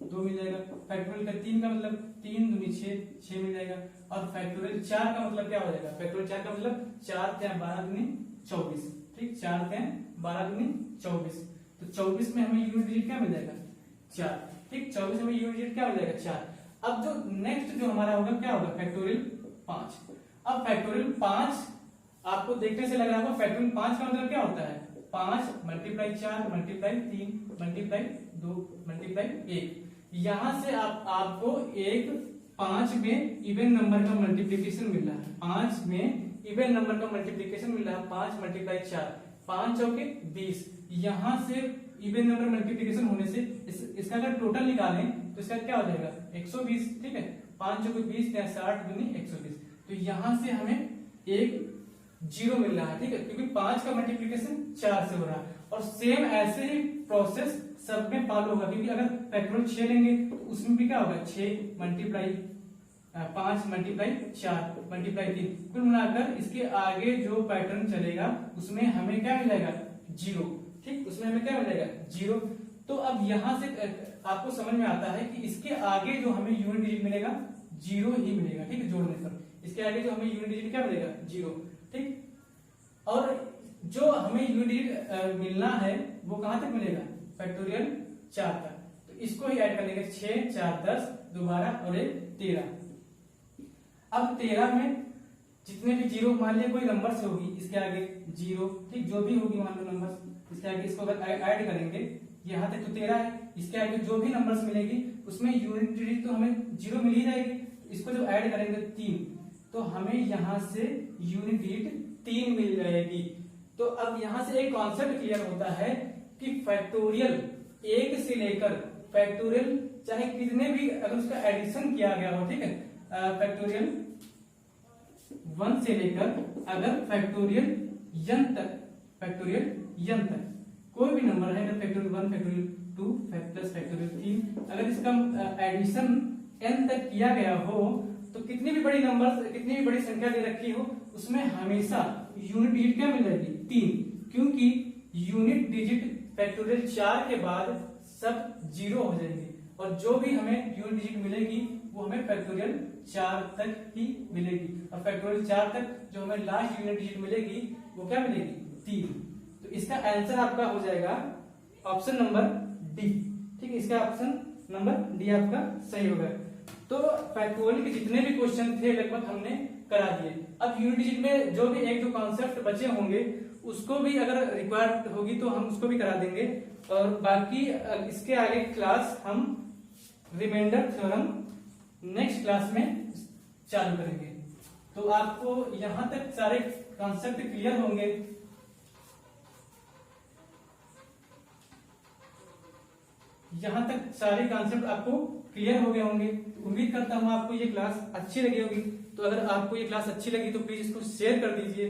2 मिल जाएगा। फैक्टोरियल का 3 का मतलब 3 दूनी 6 मिल जाएगा। और फैक्टोरियल 4 का मतलब क्या हो जाएगा, फैक्टोरियल 4 का मतलब 4 3 12 दूनी 24। ठीक, 4 3 12 दूनी 24। तो 24 में हमें यूनिट डिजिट क्या मिल जाएगा 4। ठीक, 24 में यूनिट डिजिट क्या मिल जाएगा 4। अब जो नेक्स्ट जो हमारा होगा क्या होगा फैक्टोरियल 5। अब फैक्टोरियल 5 आपको देखने से लग रहा होगा फैक्टोरियल 5 का मतलब क्या होता है 5 मल्टीप्लाई 4 मल्टीप्लाई 3 मल्टीप्लाई 2 मल्टीप्लाई 1। यहां से आपको एक 5 में इवन नंबर का मल्टीप्लीकेशन मिल रहा है। 5 में इवन नंबर का मल्टीप्लीकेशन मिल रहा है 5 मल्टीप्लाई 4 5 चौके 20। यहां से इवन नंबर मल्टीप्लीकेशन होने से इसका अगर टोटल निकालें तो इसका क्या हो जाएगा 120। ठीक है, 5 चौके 20 60 दूनी 120। तो यहां से हमें एक 0 मिल रहा है। ठीक है, क्योंकि 5 का मल्टीप्लीकेशन 4 से हो रहा है। और सेम ऐसे ही प्रोसेस सब में फॉलो होगा, क्योंकि अगर फैक्टोरियल 6 लेंगे तो उसमें भी क्या होगा 6 मल्टीप्लाई 5 मल्टीप्लाई 4 मल्टीप्लाई 3। कुल मिलाकर इसके आगे जो पैटर्न चलेगा उसमें हमें क्या मिलेगा 0। ठीक, उसमें हमें क्या मिलेगा 0। तो अब यहां से आपको समझ में आता है कि इसके आगे जो हमें यूनिट डिजिट मिलेगा 0 ही मिलेगा। ठीक है, जोड़ने पर इसके आगे जो हमें यूनिट डिजिट क्या मिलेगा 0। ठीक, और जो हमें यूनिट डिजिट मिलना है वो कहां तक मिलेगा फैक्टोरियल 4 तक। तो इसको ही ऐड कर लेंगे 6 4 10 12 और 1 13। अब 13 में जितने भी 0 मान लिया कोई नंबर से होगी इसके आगे 0। ठीक, जो भी होगी मान लो नंबर इसके आगे, इसको अगर ऐड करेंगे यहां तक तो 13 है, इसके आगे जो भी नंबर्स मिलेगी उसमें यूनिट डिजिट तो हमें 0 मिल ही जाएगी। इसको जब ऐड करेंगे 3 तो हमें यहां से यूनिट डिजिट 3 मिल जाएगी। तो अब यहां से एक कॉन्सेप्ट क्लियर होता है कि फैक्टोरियल 1 से लेकर फैक्टोरियल चाहे कितने भी अगर उसका एडिशन किया गया हो, ठीक है, फैक्टोरियल 1 से लेकर अगर फैक्टोरियल n तक कोई भी नंबर है, अगर फैक्टोरियल 1 फैक्टोरियल 2 प्लस फैक्टोरियल 3 अगर इसका एडिशन n तक किया गया हो तो कितनी भी बड़ी नंबर कितनी भी बड़ी संख्या दे रखी हो उसमें हमेशा यूनिट डिजिट क्या मिल जाएगी 3। क्योंकि यूनिट डिजिट फैक्टोरियल 4 के बाद सब 0 हो जाएंगे और जो भी हमें यूनिट डिजिट मिलेगी वो हमें फैक्टोरियल 4 तक ही मिलेगी। और फैक्टोरियल 4 तक जो हमें लास्ट यूनिट डिजिट मिलेगी वो क्या मिलेगी 3। तो इसका आंसर आपका हो जाएगा ऑप्शन नंबर डी। ठीक है, इसका ऑप्शन नंबर डी आपका सही होगा। तो फैक्टोरियल के जितने भी क्वेश्चन थे लगभग हमने करा दिए। अब यूनिट डिजिट में जो भी एक दो कॉन्सेप्ट बचे होंगे उसको भी अगर रिक्वायर्ड होगी तो हम उसको भी करा देंगे। और बाकी इसके आगे क्लास हम रिमाइंडर थ्योरम नेक्स्ट क्लास में चालू करेंगे। तो आपको यहां तक सारे कॉन्सेप्ट क्लियर होंगे। यहां तक सारे कॉन्सेप्ट आपको क्लियर हो गए होंगे। उम्मीद करता हूं आपको ये क्लास अच्छी लगी होगी। तो अगर आपको ये क्लास अच्छी लगी तो प्लीज इसको शेयर कर दीजिए।